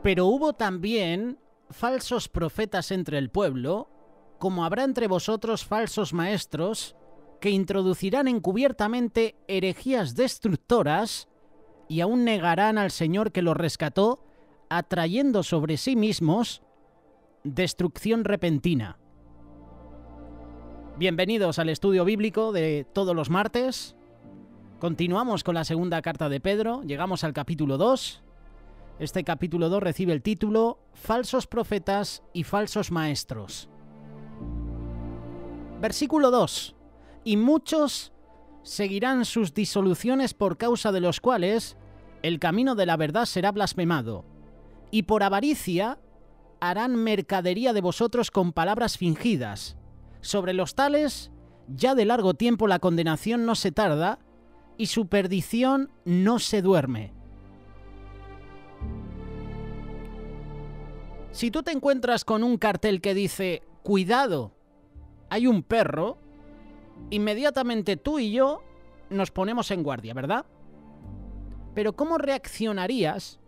Pero hubo también falsos profetas entre el pueblo, como habrá entre vosotros falsos maestros, que introducirán encubiertamente herejías destructoras y aún negarán al Señor que los rescató, atrayendo sobre sí mismos destrucción repentina. Bienvenidos al estudio bíblico de todos los martes. Continuamos con la segunda carta de Pedro, llegamos al capítulo 2. Este capítulo 2 recibe el título Falsos profetas y falsos maestros. Versículo 2. Y muchos seguirán sus disoluciones por causa de los cuales el camino de la verdad será blasfemado, y por avaricia harán mercadería de vosotros con palabras fingidas. Sobre los tales, ya de largo tiempo la condenación no se tarda, y su perdición no se duerme. Si tú te encuentras con un cartel que dice, cuidado, hay un perro, inmediatamente tú y yo nos ponemos en guardia, ¿verdad? Pero ¿cómo reaccionarías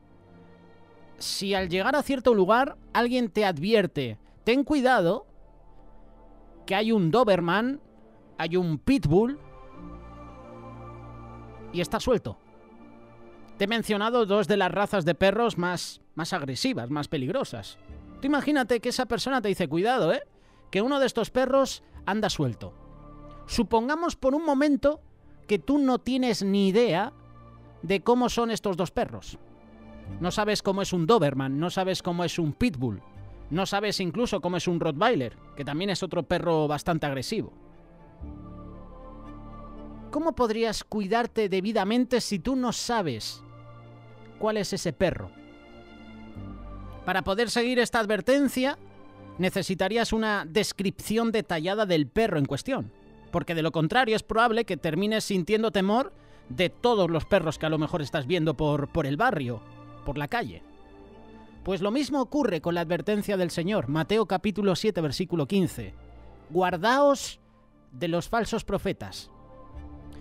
si al llegar a cierto lugar alguien te advierte, ten cuidado, que hay un Doberman, hay un Pitbull y está suelto? Te he mencionado dos de las razas de perros más agresivas, más peligrosas. Tú imagínate que esa persona te dice, cuidado, que uno de estos perros anda suelto. Supongamos por un momento que tú no tienes ni idea de cómo son estos dos perros. No sabes cómo es un Doberman, no sabes cómo es un Pitbull, no sabes incluso cómo es un Rottweiler, que también es otro perro bastante agresivo. ¿Cómo podrías cuidarte debidamente si tú no sabes cuál es ese perro? Para poder seguir esta advertencia, necesitarías una descripción detallada del perro en cuestión, porque de lo contrario es probable que termines sintiendo temor de todos los perros que a lo mejor estás viendo por el barrio, por la calle. Pues lo mismo ocurre con la advertencia del Señor, Mateo capítulo 7, versículo 15. Guardaos de los falsos profetas.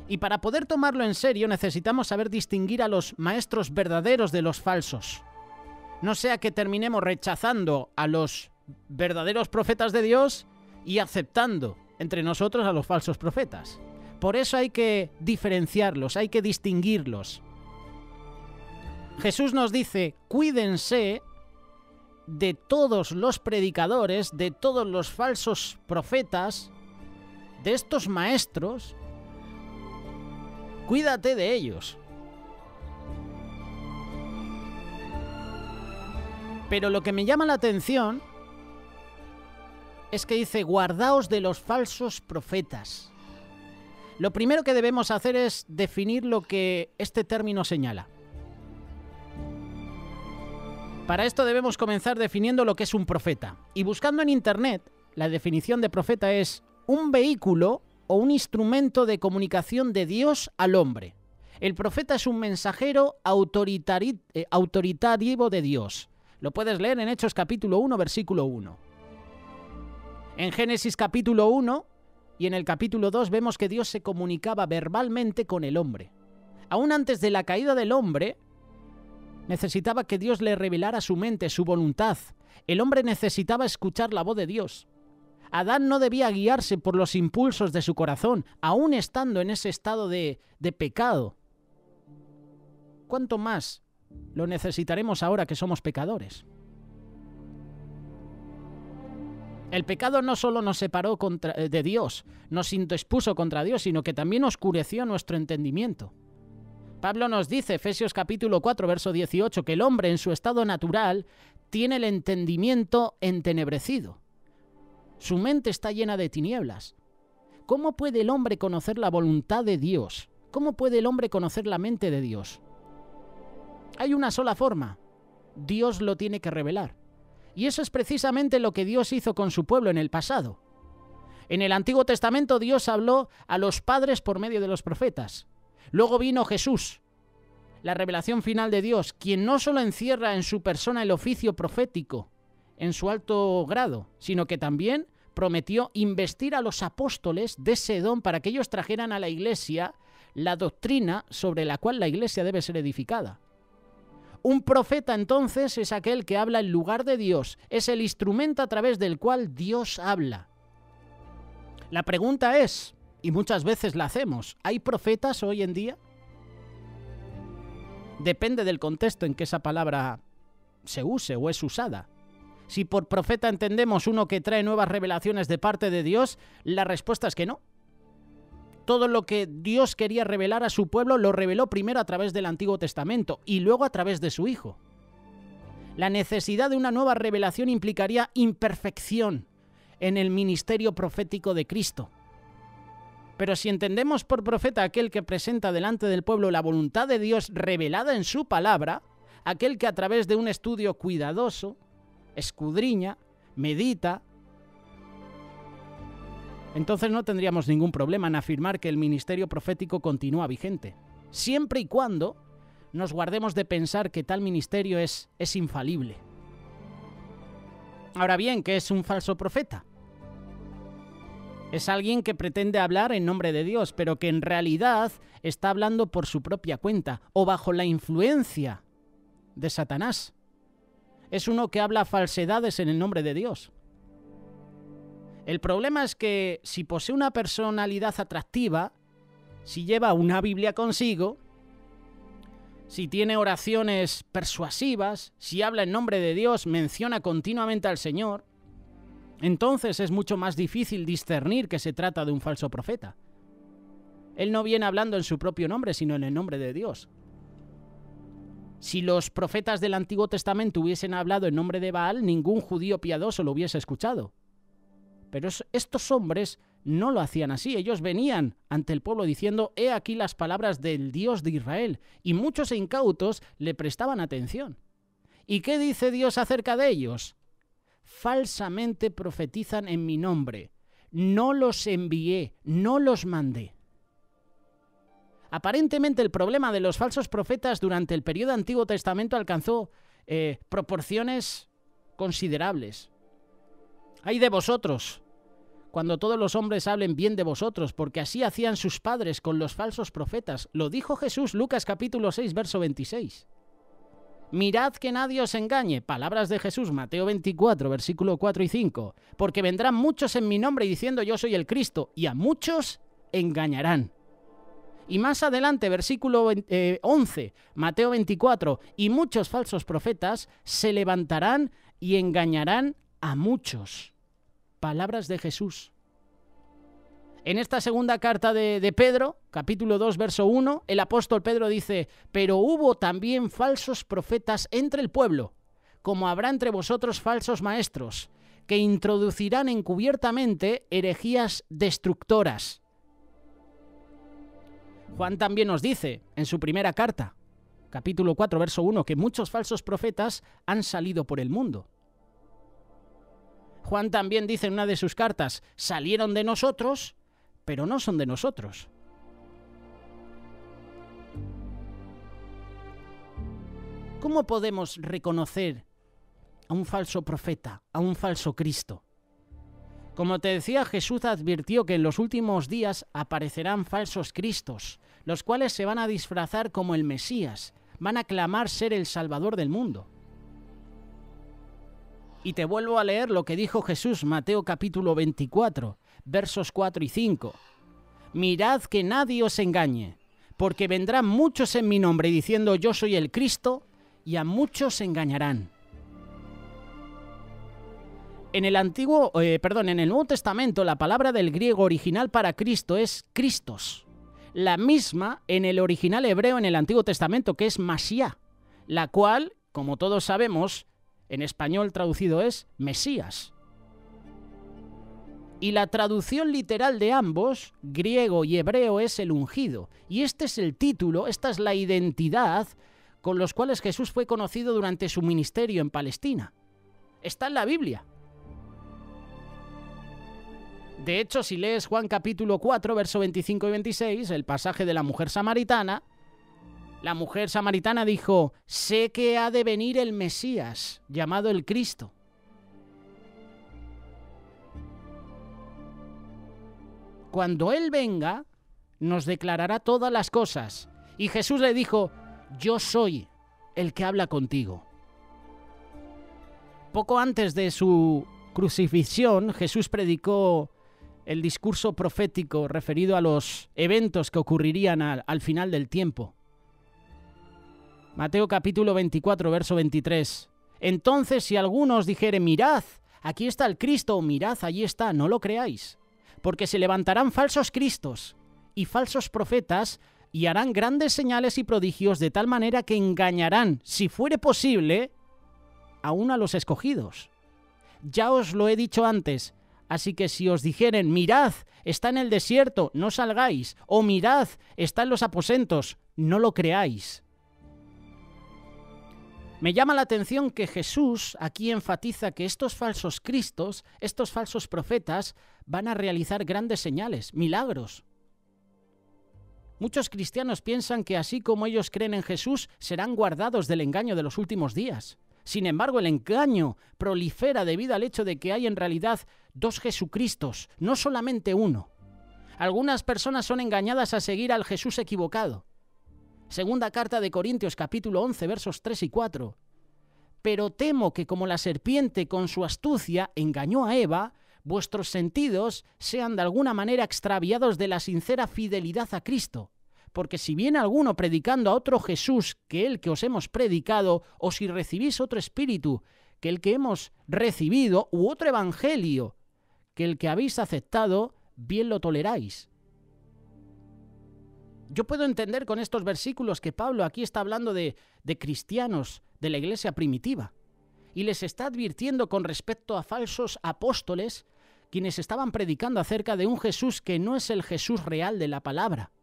Y para poder tomarlo en serio necesitamos saber distinguir a los maestros verdaderos de los falsos. No sea que terminemos rechazando a los verdaderos profetas de Dios y aceptando entre nosotros a los falsos profetas. Por eso hay que diferenciarlos, hay que distinguirlos. Jesús nos dice, cuídense de todos los predicadores, de todos los falsos profetas, de estos maestros. Cuídate de ellos. Pero lo que me llama la atención es que dice, guardaos de los falsos profetas. Lo primero que debemos hacer es definir lo que este término señala. Para esto debemos comenzar definiendo lo que es un profeta. Y buscando en internet, la definición de profeta es un vehículo o un instrumento de comunicación de Dios al hombre. El profeta es un mensajero autoritativo de Dios. Lo puedes leer en Hechos capítulo 1, versículo 1. En Génesis capítulo 1 y en el capítulo 2 vemos que Dios se comunicaba verbalmente con el hombre. Aún antes de la caída del hombre, necesitaba que Dios le revelara su mente, su voluntad. El hombre necesitaba escuchar la voz de Dios. Adán no debía guiarse por los impulsos de su corazón, aún estando en ese estado de pecado. ¿Cuánto más lo necesitaremos ahora que somos pecadores? El pecado no solo nos separó de Dios, nos indispuso contra Dios, sino que también oscureció nuestro entendimiento. Pablo nos dice, Efesios capítulo 4, verso 18, que el hombre en su estado natural tiene el entendimiento entenebrecido. Su mente está llena de tinieblas. ¿Cómo puede el hombre conocer la voluntad de Dios? ¿Cómo puede el hombre conocer la mente de Dios? Hay una sola forma. Dios lo tiene que revelar. Y eso es precisamente lo que Dios hizo con su pueblo en el pasado. En el Antiguo Testamento Dios habló a los padres por medio de los profetas. Luego vino Jesús, la revelación final de Dios, quien no solo encierra en su persona el oficio profético en su alto grado, sino que también prometió investir a los apóstoles de ese don para que ellos trajeran a la Iglesia la doctrina sobre la cual la Iglesia debe ser edificada. Un profeta entonces es aquel que habla en lugar de Dios, es el instrumento a través del cual Dios habla. La pregunta es, y muchas veces la hacemos, ¿hay profetas hoy en día? Depende del contexto en que esa palabra se use o es usada. Si por profeta entendemos uno que trae nuevas revelaciones de parte de Dios, la respuesta es que no. Todo lo que Dios quería revelar a su pueblo lo reveló primero a través del Antiguo Testamento y luego a través de su Hijo. La necesidad de una nueva revelación implicaría imperfección en el ministerio profético de Cristo. Pero si entendemos por profeta aquel que presenta delante del pueblo la voluntad de Dios revelada en su palabra, aquel que a través de un estudio cuidadoso, escudriña, medita, entonces no tendríamos ningún problema en afirmar que el ministerio profético continúa vigente, siempre y cuando nos guardemos de pensar que tal ministerio es infalible. Ahora bien, ¿qué es un falso profeta? Es alguien que pretende hablar en nombre de Dios, pero que en realidad está hablando por su propia cuenta o bajo la influencia de Satanás. Es uno que habla falsedades en el nombre de Dios. El problema es que si posee una personalidad atractiva, si lleva una Biblia consigo, si tiene oraciones persuasivas, si habla en nombre de Dios, menciona continuamente al Señor, entonces es mucho más difícil discernir que se trata de un falso profeta. Él no viene hablando en su propio nombre, sino en el nombre de Dios. Si los profetas del Antiguo Testamento hubiesen hablado en nombre de Baal, ningún judío piadoso lo hubiese escuchado. Pero estos hombres no lo hacían así. Ellos venían ante el pueblo diciendo: «He aquí las palabras del Dios de Israel». Y muchos incautos le prestaban atención. ¿Y qué dice Dios acerca de ellos? Falsamente profetizan en mi nombre. No los envié, no los mandé. Aparentemente el problema de los falsos profetas durante el periodo Antiguo Testamento alcanzó proporciones considerables. ¡Ay de vosotros! Cuando todos los hombres hablen bien de vosotros, porque así hacían sus padres con los falsos profetas. Lo dijo Jesús, Lucas capítulo 6, verso 26. Mirad que nadie os engañe. Palabras de Jesús, Mateo 24, versículo 4 y 5. Porque vendrán muchos en mi nombre diciendo yo soy el Cristo, y a muchos engañarán. Y más adelante, versículo 11, Mateo 24, y muchos falsos profetas se levantarán y engañarán a muchos. Palabras de Jesús. En esta segunda carta de Pedro, capítulo 2, verso 1, el apóstol Pedro dice: «Pero hubo también falsos profetas entre el pueblo, como habrá entre vosotros falsos maestros, que introducirán encubiertamente herejías destructoras». Juan también nos dice, en su primera carta, capítulo 4, verso 1, que muchos falsos profetas han salido por el mundo. Juan también dice en una de sus cartas: «Salieron de nosotros, pero no son de nosotros». ¿Cómo podemos reconocer a un falso profeta, a un falso Cristo? Como te decía, Jesús advirtió que en los últimos días aparecerán falsos cristos, los cuales se van a disfrazar como el Mesías, van a clamar ser el Salvador del mundo. Y te vuelvo a leer lo que dijo Jesús, Mateo capítulo 24, versos 4 y 5. «Mirad que nadie os engañe, porque vendrán muchos en mi nombre diciendo yo soy el Cristo, y a muchos engañarán». En el Nuevo Testamento, la palabra del griego original para Cristo es Christos, la misma en el original hebreo en el Antiguo Testamento, que es Mashiach, la cual, como todos sabemos, en español traducido es Mesías. Y la traducción literal de ambos, griego y hebreo, es el ungido. Y este es el título, esta es la identidad con los cuales Jesús fue conocido durante su ministerio en Palestina. Está en la Biblia. De hecho, si lees Juan capítulo 4, verso 25 y 26, el pasaje de la mujer samaritana, la mujer samaritana dijo: «Sé que ha de venir el Mesías, llamado el Cristo». Cuando Él venga, nos declarará todas las cosas. Y Jesús le dijo: «Yo soy el que habla contigo. Poco antes de su crucifixión, Jesús predicó el discurso profético referido a los eventos que ocurrirían al final del tiempo. Mateo capítulo 24, verso 23. Entonces, si alguno os dijere, mirad, aquí está el Cristo, o mirad, allí está, no lo creáis, porque se levantarán falsos cristos y falsos profetas y harán grandes señales y prodigios de tal manera que engañarán, si fuere posible, aún a los escogidos. Ya os lo he dicho antes, así que si os dijeren, mirad, está en el desierto, no salgáis, o mirad, está en los aposentos, no lo creáis. Me llama la atención que Jesús aquí enfatiza que estos falsos cristos, estos falsos profetas, van a realizar grandes señales, milagros. Muchos cristianos piensan que así como ellos creen en Jesús, serán guardados del engaño de los últimos días. Sin embargo, el engaño prolifera debido al hecho de que hay en realidad dos Jesucristos, no solamente uno. Algunas personas son engañadas a seguir al Jesús equivocado. Segunda carta de Corintios, capítulo 11, versos 3 y 4. Pero temo que como la serpiente con su astucia engañó a Eva, vuestros sentidos sean de alguna manera extraviados de la sincera fidelidad a Cristo. Porque si viene alguno predicando a otro Jesús que el que os hemos predicado, o si recibís otro espíritu que el que hemos recibido, u otro evangelio que el que habéis aceptado, bien lo toleráis. Yo puedo entender con estos versículos que Pablo aquí está hablando de cristianos de la iglesia primitiva y les está advirtiendo con respecto a falsos apóstoles quienes estaban predicando acerca de un Jesús que no es el Jesús real de la palabra.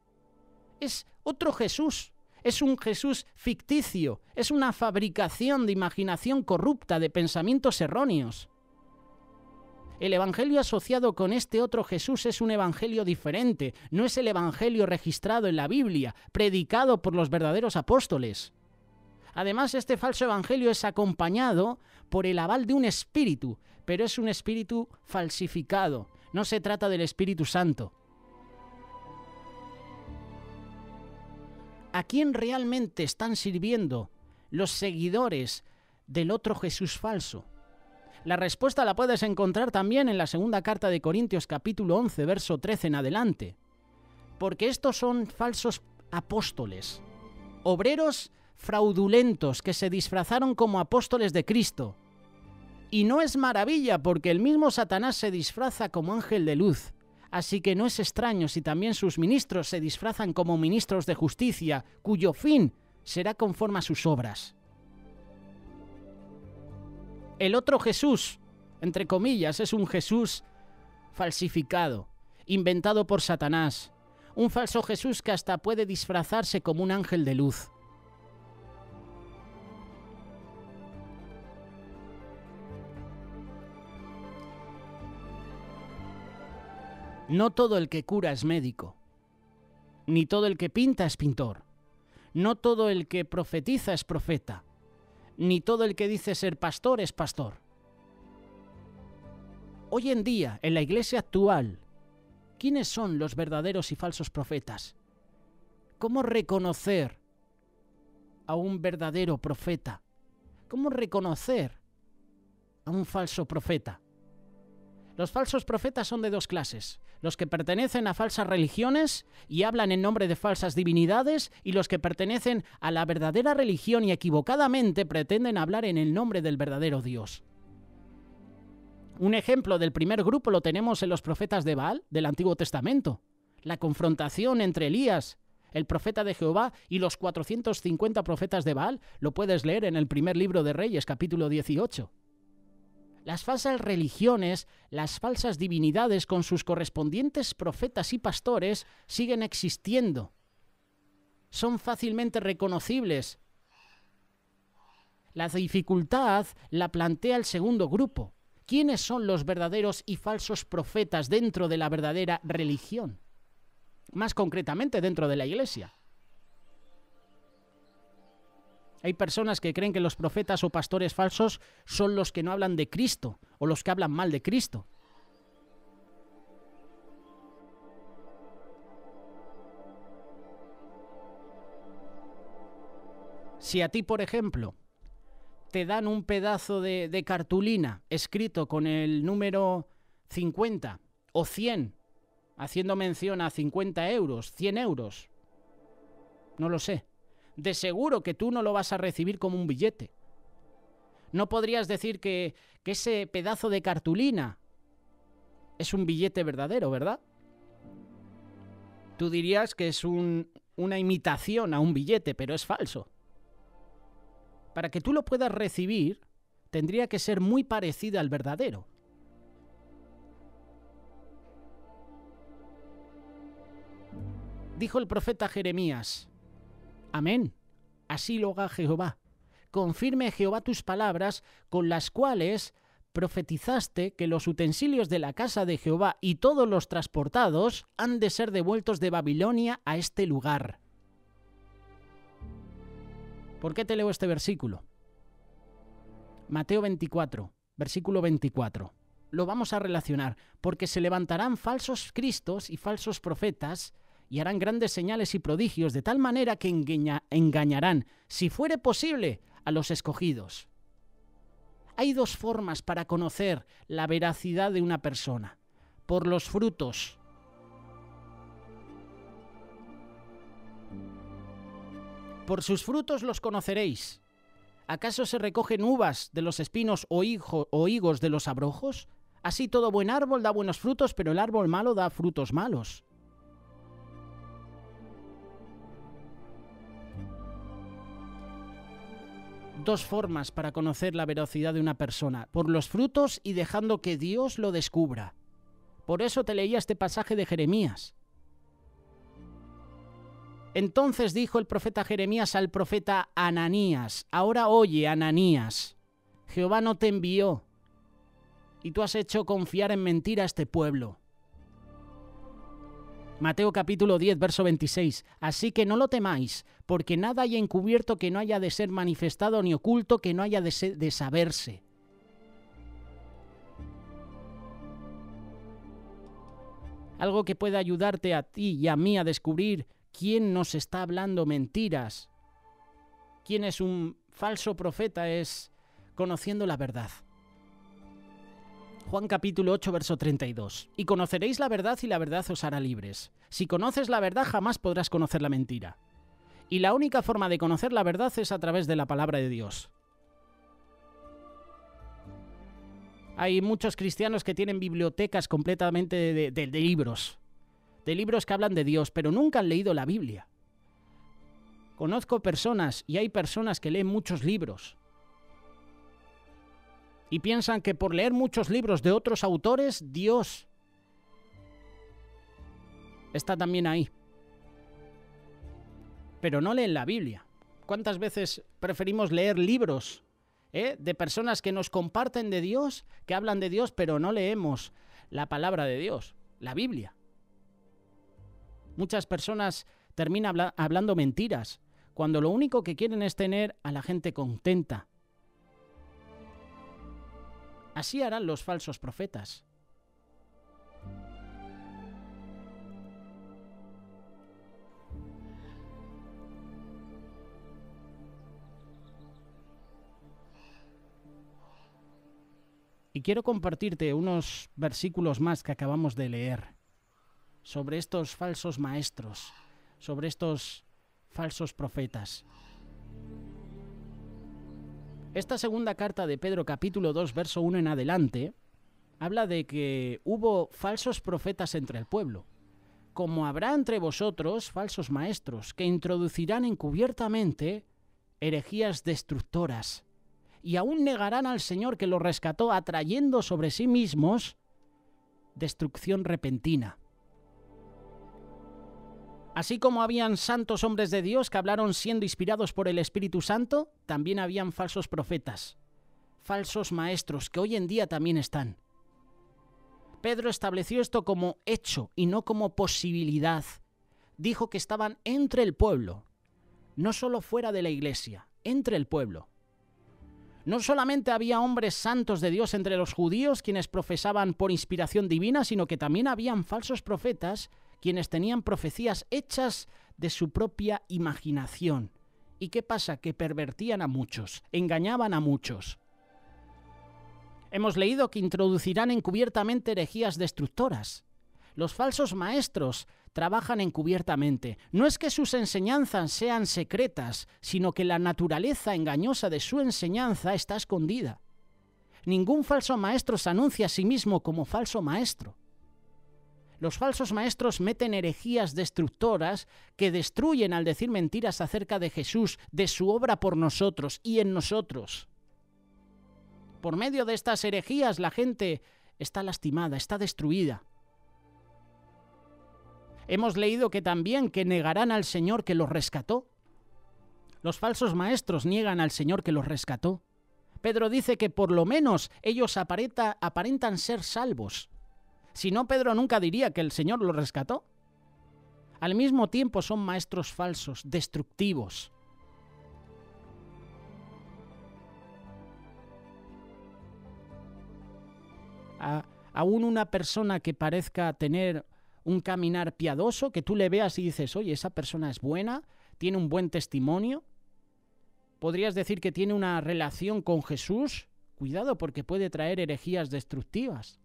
Es otro Jesús, es un Jesús ficticio, es una fabricación de imaginación corrupta, de pensamientos erróneos. El evangelio asociado con este otro Jesús es un evangelio diferente, no es el evangelio registrado en la Biblia, predicado por los verdaderos apóstoles. Además, este falso evangelio es acompañado por el aval de un espíritu, pero es un espíritu falsificado, no se trata del Espíritu Santo. ¿A quién realmente están sirviendo los seguidores del otro Jesús falso? La respuesta la puedes encontrar también en la segunda carta de Corintios capítulo 11, verso 13 en adelante. Porque estos son falsos apóstoles, obreros fraudulentos que se disfrazaron como apóstoles de Cristo. Y no es maravilla porque el mismo Satanás se disfraza como ángel de luz. Así que no es extraño si también sus ministros se disfrazan como ministros de justicia, cuyo fin será conforme a sus obras. El otro Jesús, entre comillas, es un Jesús falsificado, inventado por Satanás. Un falso Jesús que hasta puede disfrazarse como un ángel de luz. No todo el que cura es médico, ni todo el que pinta es pintor, no todo el que profetiza es profeta, ni todo el que dice ser pastor es pastor. Hoy en día, en la iglesia actual, ¿quiénes son los verdaderos y falsos profetas? ¿Cómo reconocer a un verdadero profeta? ¿Cómo reconocer a un falso profeta? Los falsos profetas son de dos clases: los que pertenecen a falsas religiones y hablan en nombre de falsas divinidades, y los que pertenecen a la verdadera religión y equivocadamente pretenden hablar en el nombre del verdadero Dios. Un ejemplo del primer grupo lo tenemos en los profetas de Baal del Antiguo Testamento. La confrontación entre Elías, el profeta de Jehová, y los 450 profetas de Baal lo puedes leer en el primer libro de Reyes, capítulo 18. Las falsas religiones, las falsas divinidades con sus correspondientes profetas y pastores siguen existiendo. Son fácilmente reconocibles. La dificultad la plantea el segundo grupo. ¿Quiénes son los verdaderos y falsos profetas dentro de la verdadera religión? Más concretamente, dentro de la Iglesia. Hay personas que creen que los profetas o pastores falsos son los que no hablan de Cristo o los que hablan mal de Cristo. Si a ti, por ejemplo, te dan un pedazo de cartulina escrito con el número 50 o 100, haciendo mención a 50 euros, 100 euros, no lo sé, de seguro que tú no lo vas a recibir como un billete. No podrías decir que ese pedazo de cartulina es un billete verdadero, ¿verdad? Tú dirías que es una imitación a un billete, pero es falso. Para que tú lo puedas recibir, tendría que ser muy parecida al verdadero. Dijo el profeta Jeremías: Amén, así lo haga Jehová. Confirme Jehová tus palabras, con las cuales profetizaste que los utensilios de la casa de Jehová y todos los transportados han de ser devueltos de Babilonia a este lugar. ¿Por qué te leo este versículo? Mateo 24, versículo 24. Lo vamos a relacionar, porque se levantarán falsos cristos y falsos profetas y harán grandes señales y prodigios, de tal manera que engañarán, si fuere posible, a los escogidos. Hay dos formas para conocer la veracidad de una persona: por los frutos. Por sus frutos los conoceréis. ¿Acaso se recogen uvas de los espinos o higos de los abrojos? Así todo buen árbol da buenos frutos, pero el árbol malo da frutos malos. Dos formas para conocer la veracidad de una persona: por los frutos y dejando que Dios lo descubra. Por eso te leía este pasaje de Jeremías. Entonces dijo el profeta Jeremías al profeta Ananías: Ahora oye, Ananías, Jehová no te envió, y tú has hecho confiar en mentira a este pueblo. Mateo capítulo 10, verso 26. Así que no lo temáis, porque nada haya encubierto que no haya de ser manifestado, ni oculto que no haya de saberse. Algo que pueda ayudarte a ti y a mí a descubrir quién nos está hablando mentiras, quién es un falso profeta, es conociendo la verdad. Juan capítulo 8, verso 32. Y conoceréis la verdad y la verdad os hará libres. Si conoces la verdad, jamás podrás conocer la mentira. Y la única forma de conocer la verdad es a través de la palabra de Dios. Hay muchos cristianos que tienen bibliotecas completamente de libros que hablan de Dios, pero nunca han leído la Biblia. Conozco personas, y hay personas que leen muchos libros, y piensan que por leer muchos libros de otros autores, Dios está también ahí. Pero no leen la Biblia. ¿Cuántas veces preferimos leer libros de personas que nos comparten de Dios, que hablan de Dios, pero no leemos la palabra de Dios, la Biblia? Muchas personas terminan hablando mentiras, cuando lo único que quieren es tener a la gente contenta. Así harán los falsos profetas. Y quiero compartirte unos versículos más que acabamos de leer sobre estos falsos maestros, sobre estos falsos profetas. Esta segunda carta de Pedro, capítulo 2, verso 1 en adelante, habla de que hubo falsos profetas entre el pueblo, como habrá entre vosotros falsos maestros, que introducirán encubiertamente herejías destructoras, y aún negarán al Señor que los rescató, atrayendo sobre sí mismos destrucción repentina. Así como habían santos hombres de Dios que hablaron siendo inspirados por el Espíritu Santo, también habían falsos profetas, falsos maestros, que hoy en día también están. Pedro estableció esto como hecho y no como posibilidad. Dijo que estaban entre el pueblo, no solo fuera de la iglesia, entre el pueblo. No solamente había hombres santos de Dios entre los judíos quienes profesaban por inspiración divina, sino que también habían falsos profetas quienes tenían profecías hechas de su propia imaginación ¿Y qué pasa? Que pervertían a muchos, engañaban a muchos. Hemos leído que introducirán encubiertamente herejías destructoras. Los falsos maestros trabajan encubiertamente. No es que sus enseñanzas sean secretas, sino que la naturaleza engañosa de su enseñanza está escondida. Ningún falso maestro se anuncia a sí mismo como falso maestro. Los falsos maestros meten herejías destructoras que destruyen al decir mentiras acerca de Jesús, de su obra por nosotros y en nosotros. Por medio de estas herejías la gente está lastimada, está destruida. Hemos leído que también que negarán al Señor que los rescató. Los falsos maestros niegan al Señor que los rescató. Pedro dice que por lo menos ellos aparentan ser salvos. Si no, Pedro nunca diría que el Señor los rescató. Al mismo tiempo son maestros falsos, destructivos. Aún una persona que parezca tener un caminar piadoso, que tú le veas y dices, oye, esa persona es buena, tiene un buen testimonio, podrías decir que tiene una relación con Jesús. Cuidado, porque puede traer herejías destructivas.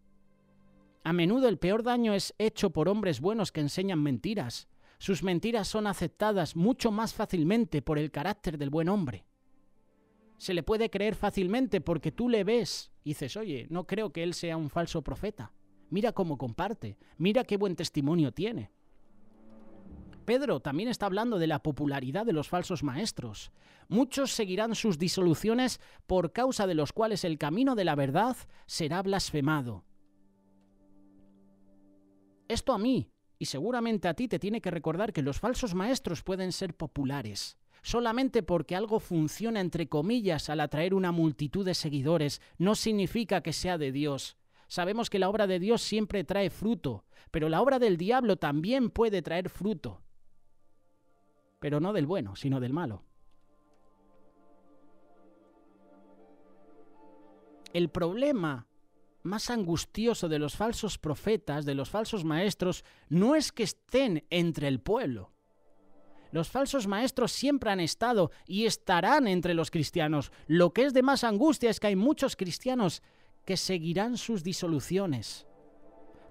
A menudo el peor daño es hecho por hombres buenos que enseñan mentiras. Sus mentiras son aceptadas mucho más fácilmente por el carácter del buen hombre. Se le puede creer fácilmente porque tú le ves y dices, oye, no creo que él sea un falso profeta. Mira cómo comparte, mira qué buen testimonio tiene. Pedro también está hablando de la popularidad de los falsos maestros. Muchos seguirán sus disoluciones por causa de los cuales el camino de la verdad será blasfemado. Esto a mí, y seguramente a ti, te tiene que recordar que los falsos maestros pueden ser populares. Solamente porque algo funciona entre comillas al atraer una multitud de seguidores, no significa que sea de Dios. Sabemos que la obra de Dios siempre trae fruto, pero la obra del diablo también puede traer fruto. Pero no del bueno, sino del malo. El problema más angustioso de los falsos profetas, de los falsos maestros, no es que estén entre el pueblo. Los falsos maestros siempre han estado y estarán entre los cristianos. Lo que es de más angustia es que hay muchos cristianos que seguirán sus disoluciones,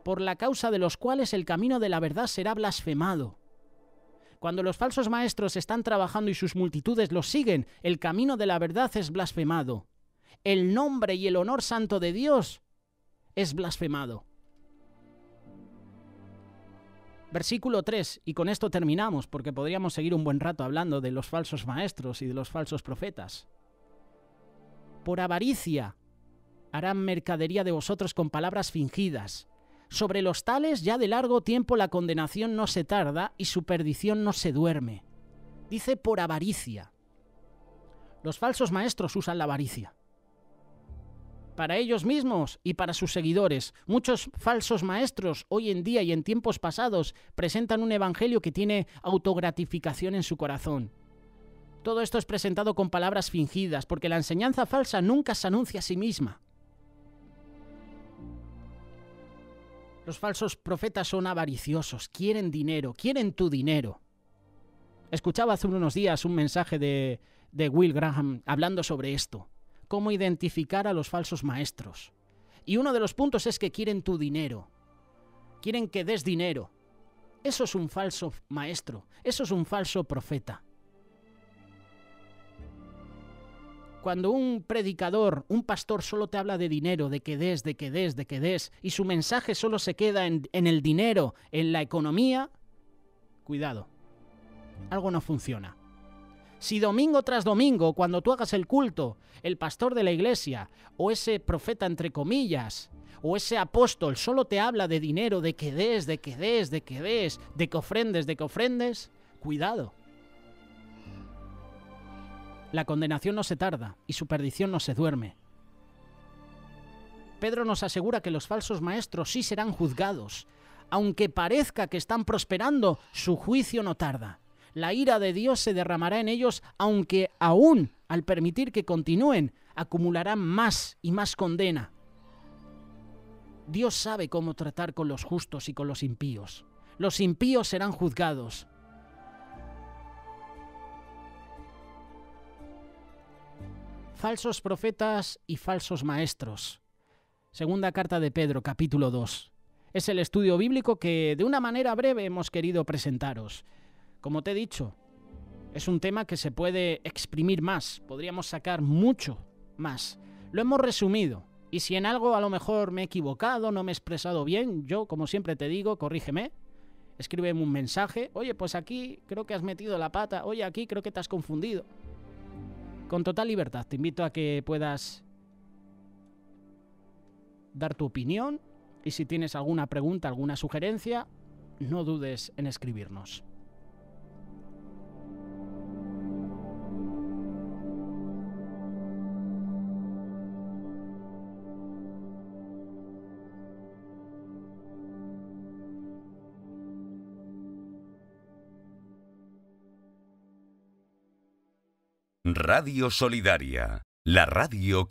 por la causa de los cuales el camino de la verdad será blasfemado. Cuando los falsos maestros están trabajando y sus multitudes los siguen, el camino de la verdad es blasfemado. El nombre y el honor santo de Dios es blasfemado. Versículo 3, y con esto terminamos, porque podríamos seguir un buen rato hablando de los falsos maestros y de los falsos profetas. Por avaricia harán mercadería de vosotros con palabras fingidas. Sobre los tales ya de largo tiempo la condenación no se tarda y su perdición no se duerme. Dice por avaricia. Los falsos maestros usan la avaricia para ellos mismos y para sus seguidores. Muchos falsos maestros hoy en día y en tiempos pasados presentan un evangelio que tiene autogratificación en su corazón. Todo esto es presentado con palabras fingidas, porque la enseñanza falsa nunca se anuncia a sí misma. Los falsos profetas son avariciosos, quieren dinero, quieren tu dinero. Escuchaba hace unos días un mensaje de Will Graham hablando sobre esto. Cómo identificar a los falsos maestros. Y uno de los puntos es que quieren tu dinero. Quieren que des dinero. Eso es un falso maestro. Eso es un falso profeta. Cuando un predicador, un pastor solo te habla de dinero, de que des, de que des, de que des, y su mensaje solo se queda en el dinero, en la economía, cuidado, algo no funciona. Si domingo tras domingo, cuando tú hagas el culto, el pastor de la iglesia, o ese profeta entre comillas, o ese apóstol solo te habla de dinero, de que des, de que des, de que des, de que ofrendes, cuidado. La condenación no se tarda y su perdición no se duerme. Pedro nos asegura que los falsos maestros sí serán juzgados. Aunque parezca que están prosperando, su juicio no tarda. La ira de Dios se derramará en ellos, aunque aún, al permitir que continúen, acumularán más y más condena. Dios sabe cómo tratar con los justos y con los impíos. Los impíos serán juzgados. falsos profetas y falsos maestros. Segunda carta de Pedro, capítulo 2. Es el estudio bíblico que de una manera breve hemos querido presentaros. Como te he dicho, es un tema que se puede exprimir más, podríamos sacar mucho más. Lo hemos resumido, y si en algo a lo mejor me he equivocado, no me he expresado bien, yo, como siempre te digo, corrígeme, escríbeme un mensaje, oye, pues aquí creo que has metido la pata, oye, aquí creo que te has confundido. Con total libertad, te invito a que puedas dar tu opinión, y si tienes alguna pregunta, alguna sugerencia, no dudes en escribirnos. Radio Solidaria, la radio que